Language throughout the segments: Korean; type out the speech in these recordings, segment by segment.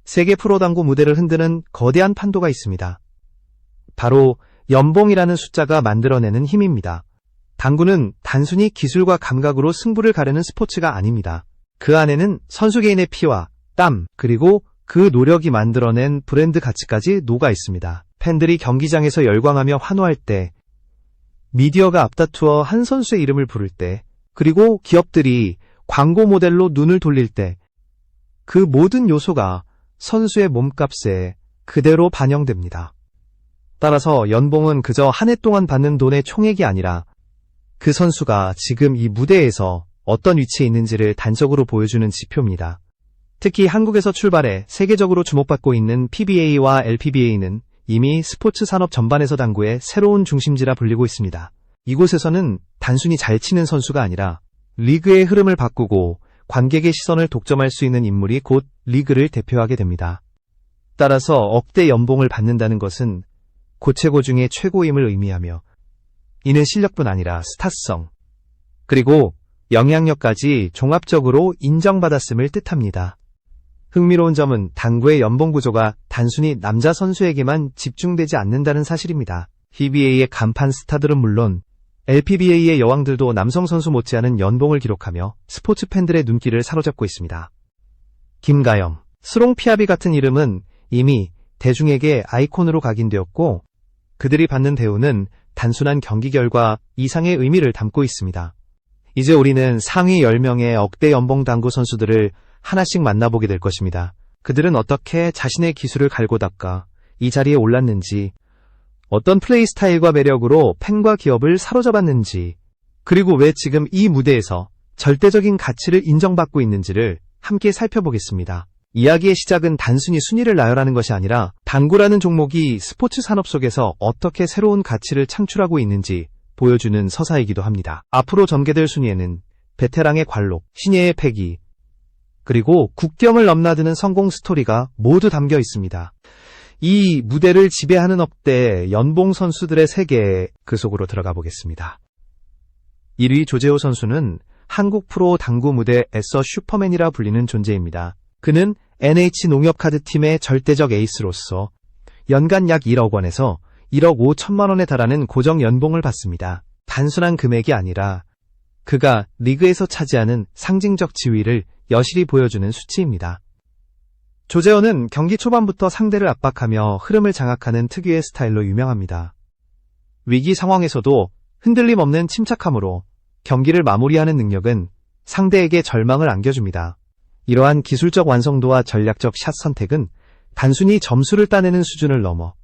세계 프로당구 무대를 흔드는 거대한 판도가 있습니다. 바로 연봉이라는 숫자가 만들어내는 힘입니다. 당구는 단순히 기술과 감각으로 승부를 가르는 스포츠가 아닙니다. 그 안에는 선수 개인의 피와 땀, 그리고 그 노력이 만들어낸 브랜드 가치까지 녹아 있습니다. 팬들이 경기장에서 열광하며 환호할 때, 미디어가 앞다투어 한 선수의 이름을 부를 때, 그리고 기업들이 광고 모델로 눈을 돌릴 때, 그 모든 요소가 선수의 몸값에 그대로 반영됩니다. 따라서 연봉은 그저 한 해 동안 받는 돈의 총액이 아니라 그 선수가 지금 이 무대에서 어떤 위치에 있는지를 단적으로 보여주는 지표입니다. 특히 한국에서 출발해 세계적으로 주목받고 있는 PBA와 LPBA는 이미 스포츠 산업 전반에서 당구의 새로운 중심지라 불리고 있습니다. 이곳에서는 단순히 잘 치는 선수가 아니라 리그의 흐름을 바꾸고 관객의 시선을 독점할 수 있는 인물이 곧 리그를 대표하게 됩니다. 따라서 억대 연봉을 받는다는 것은 고체고 중에 최고임을 의미하며 이는 실력뿐 아니라 스타성, 그리고 영향력까지 종합적으로 인정받았음을 뜻합니다. 흥미로운 점은 당구의 연봉 구조가 단순히 남자 선수에게만 집중되지 않는다는 사실입니다. PBA의 간판 스타들은 물론 LPBA의 여왕들도 남성 선수 못지않은 연봉을 기록하며 스포츠 팬들의 눈길을 사로잡고 있습니다. 김가영, 스롱 피아비 같은 이름은 이미 대중에게 아이콘으로 각인되었고 그들이 받는 대우는 단순한 경기 결과 이상의 의미를 담고 있습니다. 이제 우리는 상위 10명의 억대 연봉 당구 선수들을 하나씩 만나보게 될 것입니다. 그들은 어떻게 자신의 기술을 갈고 닦아 이 자리에 올랐는지, 어떤 플레이 스타일과 매력으로 팬과 기업을 사로잡았는지, 그리고 왜 지금 이 무대에서 절대적인 가치를 인정받고 있는지를 함께 살펴보겠습니다. 이야기의 시작은 단순히 순위를 나열하는 것이 아니라 당구라는 종목이 스포츠 산업 속에서 어떻게 새로운 가치를 창출하고 있는지 보여주는 서사이기도 합니다. 앞으로 전개될 순위에는 베테랑의 관록, 신예의 패기, 그리고 국경을 넘나드는 성공 스토리가 모두 담겨 있습니다. 이 무대를 지배하는 억대 연봉 선수들의 세계, 그 속으로 들어가 보겠습니다. 1위 조재호 선수는 한국 프로 당구 무대에서 슈퍼맨이라 불리는 존재입니다. 그는 NH농협카드팀의 절대적 에이스로서 연간 약 1억 원에서 1억 5천만 원에 달하는 고정 연봉을 받습니다. 단순한 금액이 아니라 그가 리그에서 차지하는 상징적 지위를 여실히 보여주는 수치입니다. 조재호는 경기 초반부터 상대를 압박하며 흐름을 장악하는 특유의 스타일로 유명합니다. 위기 상황에서도 흔들림 없는 침착함으로 경기를 마무리하는 능력은 상대에게 절망을 안겨줍니다. 이러한 기술적 완성도와 전략적 샷 선택은 단순히 점수를 따내는 수준을 넘어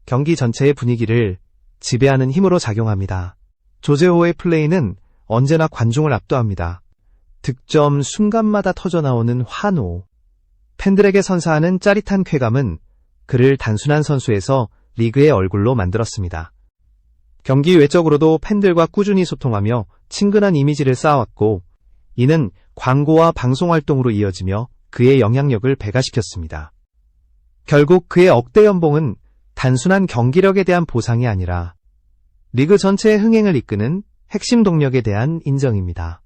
경기 전체의 분위기를 지배하는 힘으로 작용합니다. 조재호의 플레이는 언제나 관중을 압도합니다. 득점 순간마다 터져나오는 환호, 팬들에게 선사하는 짜릿한 쾌감은 그를 단순한 선수에서 리그의 얼굴로 만들었습니다. 경기 외적으로도 팬들과 꾸준히 소통하며 친근한 이미지를 쌓아왔고, 이는 광고와 방송 활동으로 이어지며 그의 영향력을 배가시켰습니다. 결국 그의 억대 연봉은 단순한 경기력에 대한 보상이 아니라 리그 전체의 흥행을 이끄는 핵심 동력에 대한 인정입니다.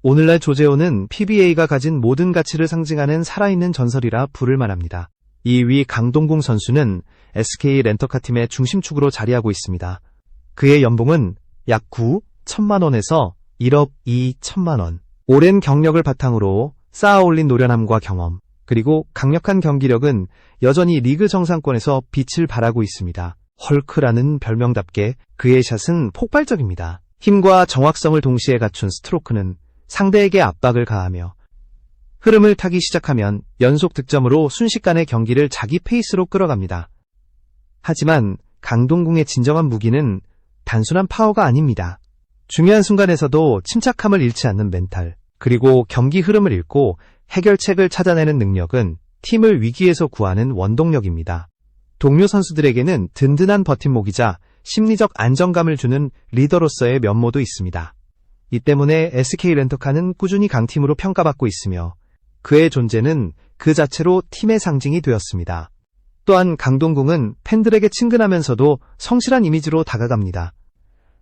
오늘날 조재호는 PBA가 가진 모든 가치를 상징하는 살아있는 전설이라 부를 만합니다. 2위 강동궁 선수는 SK 렌터카팀의 중심축으로 자리하고 있습니다. 그의 연봉은 약 9천만 원에서 1억 2천만 원. 오랜 경력을 바탕으로 쌓아올린 노련함과 경험, 그리고 강력한 경기력은 여전히 리그 정상권에서 빛을 발하고 있습니다. 헐크라는 별명답게 그의 샷은 폭발적입니다. 힘과 정확성을 동시에 갖춘 스트로크는 상대에게 압박을 가하며 흐름을 타기 시작하면 연속 득점으로 순식간에 경기를 자기 페이스로 끌어갑니다. 하지만 강동궁의 진정한 무기는 단순한 파워가 아닙니다. 중요한 순간에서도 침착함을 잃지 않는 멘탈, 그리고 경기 흐름을 읽고 해결책을 찾아내는 능력은 팀을 위기에서 구하는 원동력입니다. 동료 선수들에게는 든든한 버팀목이자 심리적 안정감을 주는 리더로서의 면모도 있습니다. 이 때문에 SK 렌터카는 꾸준히 강팀으로 평가받고 있으며 그의 존재는 그 자체로 팀의 상징이 되었습니다. 또한 강동궁은 팬들에게 친근하면서도 성실한 이미지로 다가갑니다.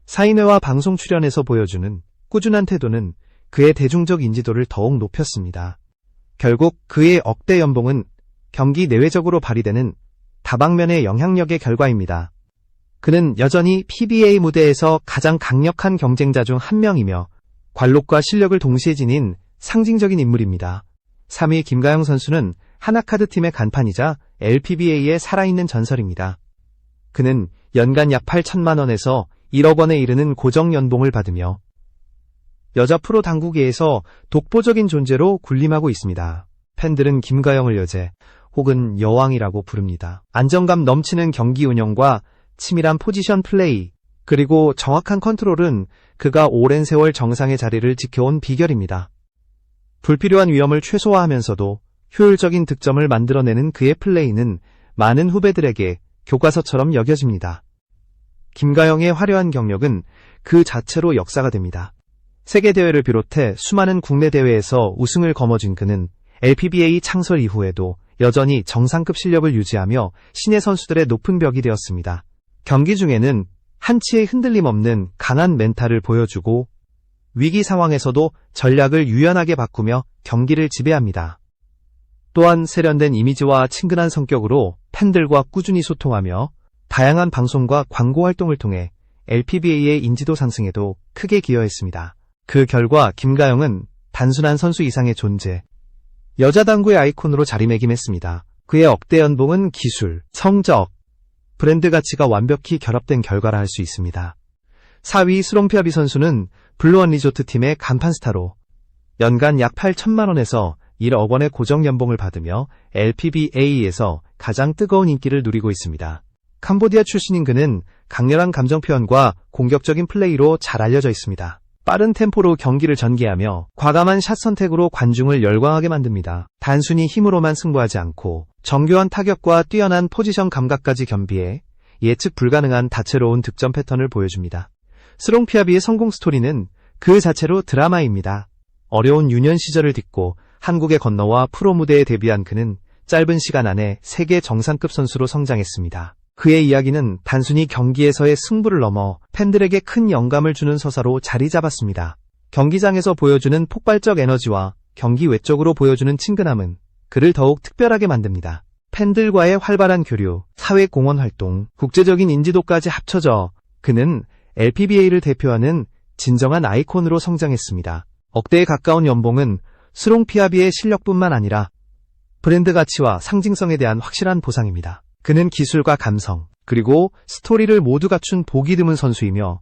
사인회와 방송 출연에서 보여주는 꾸준한 태도는 그의 대중적 인지도를 더욱 높였습니다. 결국 그의 억대 연봉은 경기 내외적으로 발휘되는 다방면의 영향력의 결과입니다. 그는 여전히 PBA 무대에서 가장 강력한 경쟁자 중 한 명이며 관록과 실력을 동시에 지닌 상징적인 인물입니다. 3위 김가영 선수는 하나카드팀의 간판이자 LPBA의 살아있는 전설입니다. 그는 연간 약 8천만 원에서 1억 원에 이르는 고정 연봉을 받으며 여자 프로 당구계에서 독보적인 존재로 군림하고 있습니다. 팬들은 김가영을 여제 혹은 여왕이라고 부릅니다. 안정감 넘치는 경기 운영과 치밀한 포지션 플레이, 그리고 정확한 컨트롤은 그가 오랜 세월 정상의 자리를 지켜온 비결입니다. 불필요한 위험을 최소화하면서도 효율적인 득점을 만들어내는 그의 플레이는 많은 후배들에게 교과서처럼 여겨집니다. 김가영의 화려한 경력은 그 자체로 역사가 됩니다. 세계대회를 비롯해 수많은 국내 대회에서 우승을 거머쥔 그는 LPBA 창설 이후에도 여전히 정상급 실력을 유지하며 신예 선수들의 높은 벽이 되었습니다. 경기 중에는 한치의 흔들림 없는 강한 멘탈을 보여주고 위기 상황에서도 전략을 유연하게 바꾸며 경기를 지배합니다. 또한 세련된 이미지와 친근한 성격으로 팬들과 꾸준히 소통하며 다양한 방송과 광고 활동을 통해 LPBA의 인지도 상승에도 크게 기여했습니다. 그 결과 김가영은 단순한 선수 이상의 존재, 여자 당구의 아이콘으로 자리매김했습니다. 그의 억대 연봉은 기술, 성적, 브랜드 가치가 완벽히 결합된 결과라 할 수 있습니다. 4위 스롱피아비 선수는 블루원 리조트 팀의 간판 스타로 연간 약 8천만 원에서 1억 원의 고정 연봉을 받으며 LPBA에서 가장 뜨거운 인기를 누리고 있습니다. 캄보디아 출신인 그는 강렬한 감정 표현과 공격적인 플레이로 잘 알려져 있습니다. 빠른 템포로 경기를 전개하며 과감한 샷 선택으로 관중을 열광하게 만듭니다. 단순히 힘으로만 승부하지 않고 정교한 타격과 뛰어난 포지션 감각까지 겸비해 예측 불가능한 다채로운 득점 패턴을 보여줍니다. 스롱피아비의 성공 스토리는 그 자체로 드라마입니다. 어려운 유년 시절을 딛고 한국에 건너와 프로 무대에 데뷔한 그는 짧은 시간 안에 세계 정상급 선수로 성장했습니다. 그의 이야기는 단순히 경기에서의 승부를 넘어 팬들에게 큰 영감을 주는 서사로 자리 잡았습니다. 경기장에서 보여주는 폭발적 에너지와 경기 외적으로 보여주는 친근함은 그를 더욱 특별하게 만듭니다. 팬들과의 활발한 교류, 사회공헌 활동, 국제적인 인지도까지 합쳐져 그는 LPBA를 대표하는 진정한 아이콘으로 성장했습니다. 억대에 가까운 연봉은 스롱피아비의 실력뿐만 아니라 브랜드 가치와 상징성에 대한 확실한 보상입니다. 그는 기술과 감성, 그리고 스토리를 모두 갖춘 보기 드문 선수이며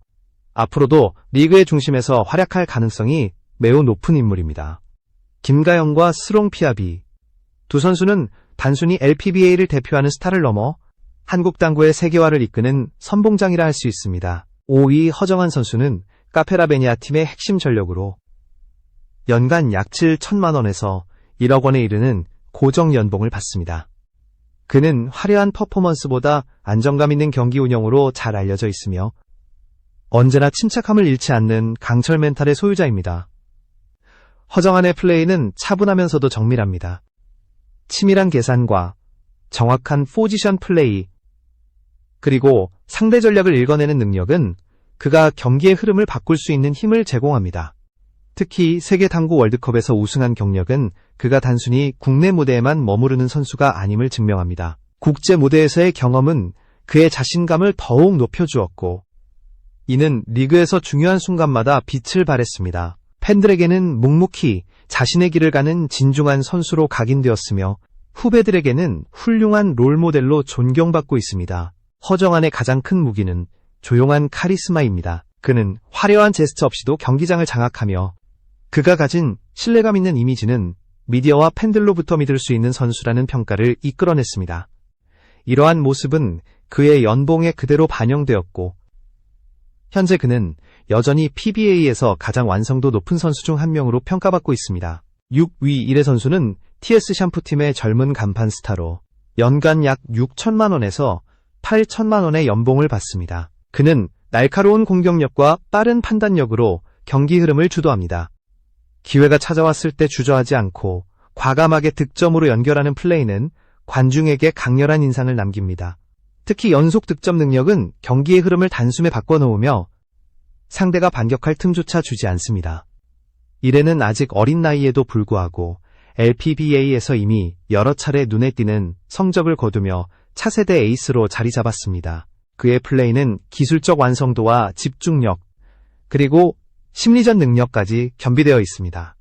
앞으로도 리그의 중심에서 활약할 가능성이 매우 높은 인물입니다. 김가영과 스롱피아비 두 선수는 단순히 LPBA를 대표하는 스타를 넘어 한국 당구의 세계화를 이끄는 선봉장이라 할 수 있습니다. 5위 허정한 선수는 카페라베니아 팀의 핵심 전력으로 연간 약 7천만 원에서 1억 원에 이르는 고정 연봉을 받습니다. 그는 화려한 퍼포먼스보다 안정감 있는 경기 운영으로 잘 알려져 있으며 언제나 침착함을 잃지 않는 강철 멘탈의 소유자입니다. 허정한의 플레이는 차분하면서도 정밀합니다. 치밀한 계산과 정확한 포지션 플레이, 그리고 상대 전략을 읽어내는 능력은 그가 경기의 흐름을 바꿀 수 있는 힘을 제공합니다. 특히 세계 당구 월드컵에서 우승한 경력은 그가 단순히 국내 무대에만 머무르는 선수가 아님을 증명합니다. 국제 무대에서의 경험은 그의 자신감을 더욱 높여주었고 이는 리그에서 중요한 순간마다 빛을 발했습니다. 팬들에게는 묵묵히 자신의 길을 가는 진중한 선수로 각인되었으며 후배들에게는 훌륭한 롤모델로 존경받고 있습니다. 허정한의 가장 큰 무기는 조용한 카리스마입니다. 그는 화려한 제스처 없이도 경기장을 장악하며 그가 가진 신뢰감 있는 이미지는 미디어와 팬들로부터 믿을 수 있는 선수라는 평가를 이끌어냈습니다. 이러한 모습은 그의 연봉에 그대로 반영되었고 현재 그는 여전히 PBA에서 가장 완성도 높은 선수 중 한 명으로 평가받고 있습니다. 6위 1회 선수는 TS 샴푸팀의 젊은 간판 스타로 연간 약 6천만 원에서 8천만 원의 연봉을 받습니다. 그는 날카로운 공격력과 빠른 판단력으로 경기 흐름을 주도합니다. 기회가 찾아왔을 때 주저하지 않고 과감하게 득점으로 연결하는 플레이는 관중에게 강렬한 인상을 남깁니다. 특히 연속 득점 능력은 경기의 흐름을 단숨에 바꿔놓으며 상대가 반격할 틈조차 주지 않습니다. 이래는 아직 어린 나이에도 불구하고 LPBA에서 이미 여러 차례 눈에 띄는 성적을 거두며 차세대 에이스로 자리 잡았습니다. 그의 플레이는 기술적 완성도와 집중력, 그리고 심리전 능력까지 겸비되어 있습니다.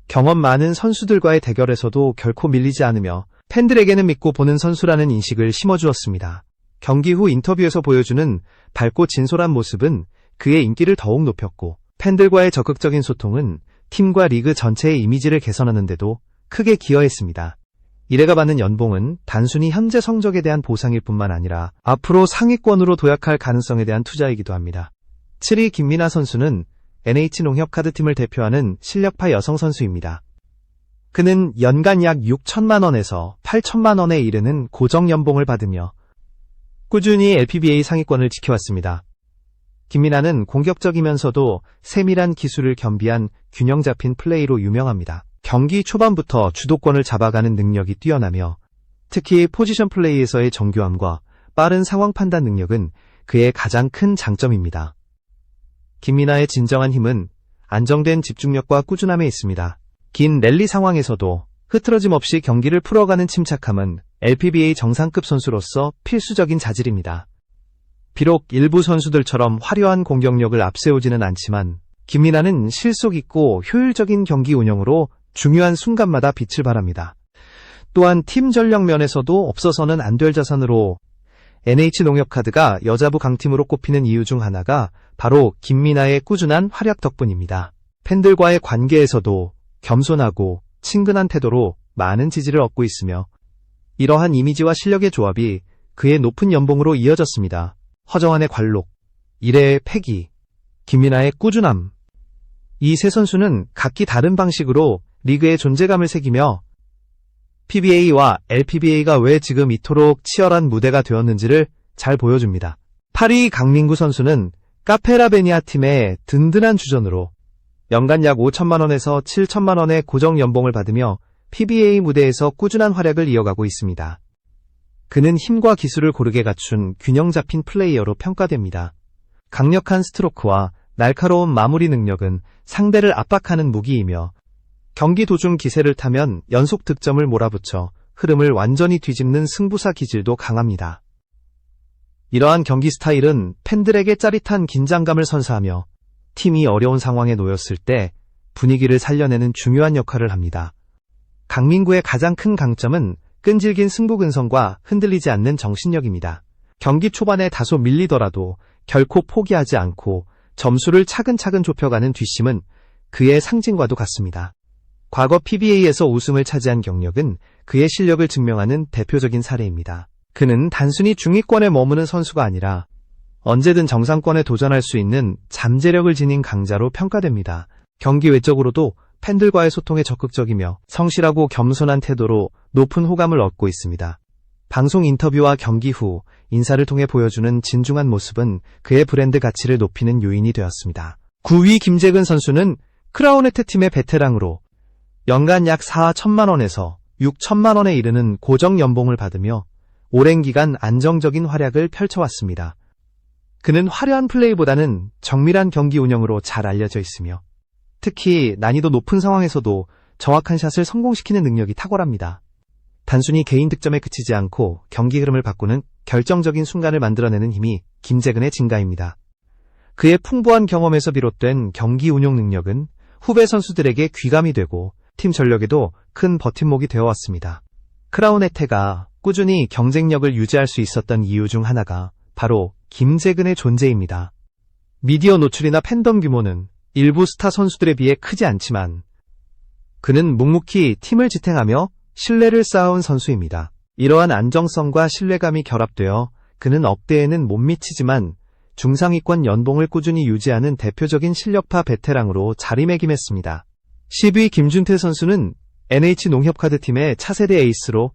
경험 많은 선수들과의 대결에서도 결코 밀리지 않으며 팬들에게는 믿고 보는 선수라는 인식을 심어주었습니다. 경기 후 인터뷰에서 보여주는 밝고 진솔한 모습은 그의 인기를 더욱 높였고, 팬들과의 적극적인 소통은 팀과 리그 전체의 이미지를 개선하는 데도 크게 기여했습니다. 이래가 받는 연봉은 단순히 현재 성적에 대한 보상일 뿐만 아니라 앞으로 상위권으로 도약할 가능성에 대한 투자이기도 합니다. 7위 김민아 선수는 NH농협카드팀을 대표하는 실력파 여성 선수입니다. 그는 연간 약 6천만 원에서 8천만 원에 이르는 고정 연봉을 받으며 꾸준히 LPBA 상위권을 지켜왔습니다. 김민아는 공격적이면서도 세밀한 기술을 겸비한 균형 잡힌 플레이로 유명합니다. 경기 초반부터 주도권을 잡아가는 능력이 뛰어나며 특히 포지션 플레이에서의 정교함과 빠른 상황 판단 능력은 그의 가장 큰 장점입니다. 김민아의 진정한 힘은 안정된 집중력과 꾸준함에 있습니다. 긴 랠리 상황에서도 흐트러짐 없이 경기를 풀어가는 침착함은 LPBA 정상급 선수로서 필수적인 자질입니다. 비록 일부 선수들처럼 화려한 공격력을 앞세우지는 않지만 김민아는 실속 있고 효율적인 경기 운영으로 중요한 순간마다 빛을 발합니다. 또한 팀 전력 면에서도 없어서는 안 될 자산으로 NH농협카드가 여자부 강팀으로 꼽히는 이유 중 하나가 바로 김민아의 꾸준한 활약 덕분입니다. 팬들과의 관계에서도 겸손하고 친근한 태도로 많은 지지를 얻고 있으며 이러한 이미지와 실력의 조합이 그의 높은 연봉으로 이어졌습니다. 허정환의 관록, 이래의 패기, 김민아의 꾸준함. 이 세 선수는 각기 다른 방식으로 리그의 존재감을 새기며 PBA와 LPBA가 왜 지금 이토록 치열한 무대가 되었는지를 잘 보여줍니다. 8위 강민구 선수는 카페라베니아 팀의 든든한 주전으로 연간 약 5천만 원에서 7천만 원의 고정 연봉을 받으며 PBA 무대에서 꾸준한 활약을 이어가고 있습니다. 그는 힘과 기술을 고르게 갖춘 균형 잡힌 플레이어로 평가됩니다. 강력한 스트로크와 날카로운 마무리 능력은 상대를 압박하는 무기이며 경기 도중 기세를 타면 연속 득점을 몰아붙여 흐름을 완전히 뒤집는 승부사 기질도 강합니다. 이러한 경기 스타일은 팬들에게 짜릿한 긴장감을 선사하며 팀이 어려운 상황에 놓였을 때 분위기를 살려내는 중요한 역할을 합니다. 강민구의 가장 큰 강점은 끈질긴 승부 근성과 흔들리지 않는 정신력입니다. 경기 초반에 다소 밀리더라도 결코 포기하지 않고 점수를 차근차근 좁혀가는 뒷심은 그의 상징과도 같습니다. 과거 PBA에서 우승을 차지한 경력은 그의 실력을 증명하는 대표적인 사례입니다. 그는 단순히 중위권에 머무는 선수가 아니라 언제든 정상권에 도전할 수 있는 잠재력을 지닌 강자로 평가됩니다. 경기 외적으로도 팬들과의 소통에 적극적이며 성실하고 겸손한 태도로 높은 호감을 얻고 있습니다. 방송 인터뷰와 경기 후 인사를 통해 보여주는 진중한 모습은 그의 브랜드 가치를 높이는 요인이 되었습니다. 9위 김재근 선수는 크라운해태 팀의 베테랑으로 연간 약 4천만 원에서 6천만 원에 이르는 고정 연봉을 받으며 오랜 기간 안정적인 활약을 펼쳐왔습니다. 그는 화려한 플레이보다는 정밀한 경기 운영으로 잘 알려져 있으며 특히 난이도 높은 상황에서도 정확한 샷을 성공시키는 능력이 탁월합니다. 단순히 개인 득점에 그치지 않고 경기 흐름을 바꾸는 결정적인 순간을 만들어내는 힘이 김재근의 진가입니다. 그의 풍부한 경험에서 비롯된 경기 운용 능력은 후배 선수들에게 귀감이 되고 팀 전력에도 큰 버팀목이 되어왔습니다. 크라운해태가 꾸준히 경쟁력을 유지할 수 있었던 이유 중 하나가 바로 김재근의 존재입니다. 미디어 노출이나 팬덤 규모는 일부 스타 선수들에 비해 크지 않지만 그는 묵묵히 팀을 지탱하며 신뢰를 쌓아온 선수입니다. 이러한 안정성과 신뢰감이 결합되어 그는 억대에는 못 미치지만 중상위권 연봉을 꾸준히 유지하는 대표적인 실력파 베테랑으로 자리매김했습니다. 10위 김준태 선수는 NH농협카드팀의 차세대 에이스로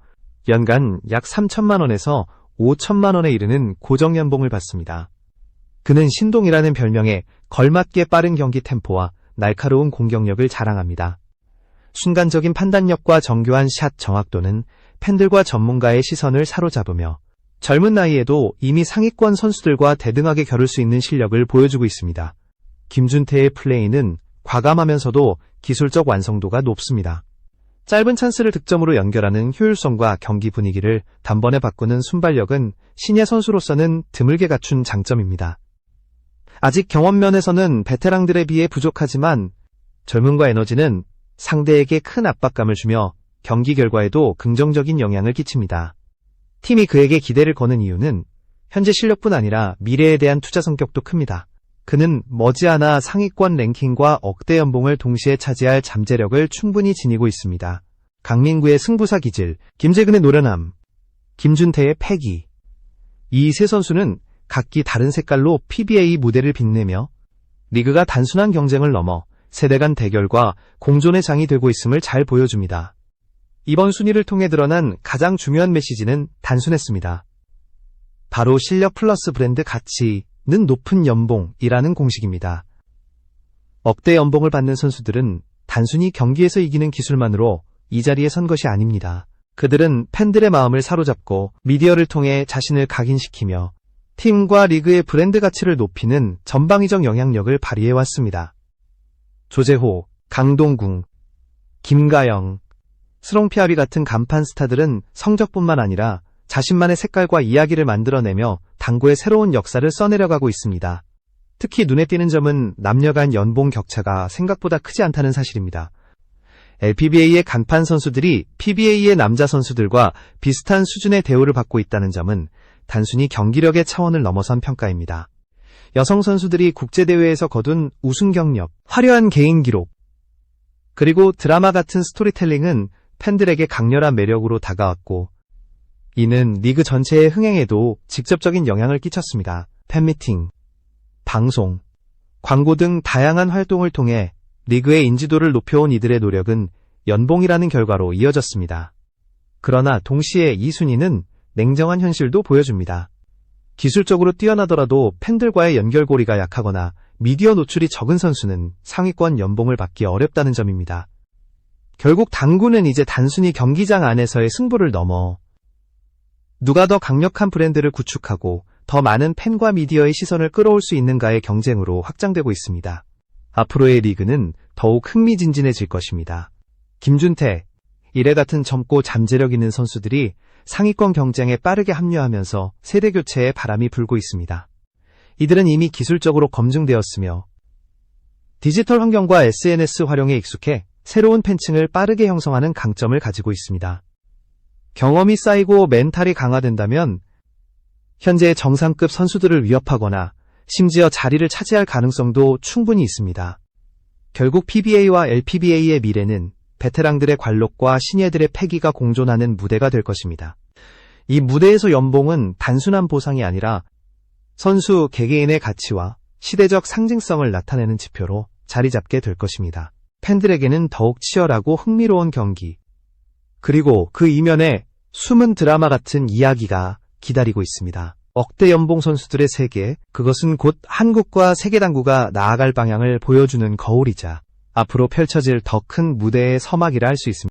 연간 약 3천만 원에서 5천만 원에 이르는 고정 연봉을 받습니다. 그는 신동이라는 별명에 걸맞게 빠른 경기 템포와 날카로운 공격력을 자랑합니다. 순간적인 판단력과 정교한 샷 정확도는 팬들과 전문가의 시선을 사로잡으며 젊은 나이에도 이미 상위권 선수들과 대등하게 겨룰 수 있는 실력을 보여주고 있습니다. 김준태의 플레이는 과감하면서도 기술적 완성도가 높습니다. 짧은 찬스를 득점으로 연결하는 효율성과 경기 분위기를 단번에 바꾸는 순발력은 신예 선수로서는 드물게 갖춘 장점입니다. 아직 경험면에서는 베테랑들에 비해 부족하지만 젊음과 에너지는 상대에게 큰 압박감을 주며 경기 결과에도 긍정적인 영향을 끼칩니다. 팀이 그에게 기대를 거는 이유는 현재 실력뿐 아니라 미래에 대한 투자 성격도 큽니다. 그는 머지않아 상위권 랭킹과 억대 연봉을 동시에 차지할 잠재력을 충분히 지니고 있습니다. 강민구의 승부사 기질, 김재근의 노련함, 김준태의 패기. 이 세 선수는 각기 다른 색깔로 PBA 무대를 빛내며 리그가 단순한 경쟁을 넘어 세대 간 대결과 공존의 장이 되고 있음을 잘 보여줍니다. 이번 순위를 통해 드러난 가장 중요한 메시지는 단순했습니다. 바로 실력 플러스 브랜드 가치는 높은 연봉이라는 공식입니다. 억대 연봉을 받는 선수들은 단순히 경기에서 이기는 기술만으로 이 자리에 선 것이 아닙니다. 그들은 팬들의 마음을 사로잡고 미디어를 통해 자신을 각인시키며 팀과 리그의 브랜드 가치를 높이는 전방위적 영향력을 발휘해왔습니다. 조재호, 강동궁, 김가영, 스롱피아비 같은 간판 스타들은 성적뿐만 아니라 자신만의 색깔과 이야기를 만들어내며 당구의 새로운 역사를 써내려가고 있습니다. 특히 눈에 띄는 점은 남녀 간 연봉 격차가 생각보다 크지 않다는 사실입니다. LPBA의 간판 선수들이 PBA의 남자 선수들과 비슷한 수준의 대우를 받고 있다는 점은 단순히 경기력의 차원을 넘어선 평가입니다. 여성 선수들이 국제대회에서 거둔 우승 경력, 화려한 개인 기록, 그리고 드라마 같은 스토리텔링은 팬들에게 강렬한 매력으로 다가왔고 이는 리그 전체의 흥행에도 직접적인 영향을 끼쳤습니다. 팬미팅, 방송, 광고 등 다양한 활동을 통해 리그의 인지도를 높여온 이들의 노력은 연봉이라는 결과로 이어졌습니다. 그러나 동시에 이 순위는 냉정한 현실도 보여줍니다. 기술적으로 뛰어나더라도 팬들과의 연결고리가 약하거나 미디어 노출이 적은 선수는 상위권 연봉을 받기 어렵다는 점입니다. 결국 당구는 이제 단순히 경기장 안에서의 승부를 넘어 누가 더 강력한 브랜드를 구축하고 더 많은 팬과 미디어의 시선을 끌어올 수 있는가의 경쟁으로 확장되고 있습니다. 앞으로의 리그는 더욱 흥미진진해질 것입니다. 김준태, 이래 같은 젊고 잠재력 있는 선수들이 상위권 경쟁에 빠르게 합류하면서 세대 교체의 바람이 불고 있습니다. 이들은 이미 기술적으로 검증되었으며 디지털 환경과 SNS 활용에 익숙해 새로운 팬층을 빠르게 형성하는 강점을 가지고 있습니다. 경험이 쌓이고 멘탈이 강화된다면 현재의 정상급 선수들을 위협하거나 심지어 자리를 차지할 가능성도 충분히 있습니다. 결국 PBA와 LPBA의 미래는 베테랑들의 관록과 신예들의 패기가 공존하는 무대가 될 것입니다. 이 무대에서 연봉은 단순한 보상이 아니라 선수 개개인의 가치와 시대적 상징성을 나타내는 지표로 자리 잡게 될 것입니다. 팬들에게는 더욱 치열하고 흥미로운 경기, 그리고 그 이면에 숨은 드라마 같은 이야기가 기다리고 있습니다. 억대 연봉 선수들의 세계, 그것은 곧 한국과 세계 당구가 나아갈 방향을 보여주는 거울이자 앞으로 펼쳐질 더 큰 무대의 서막이라 할 수 있습니다.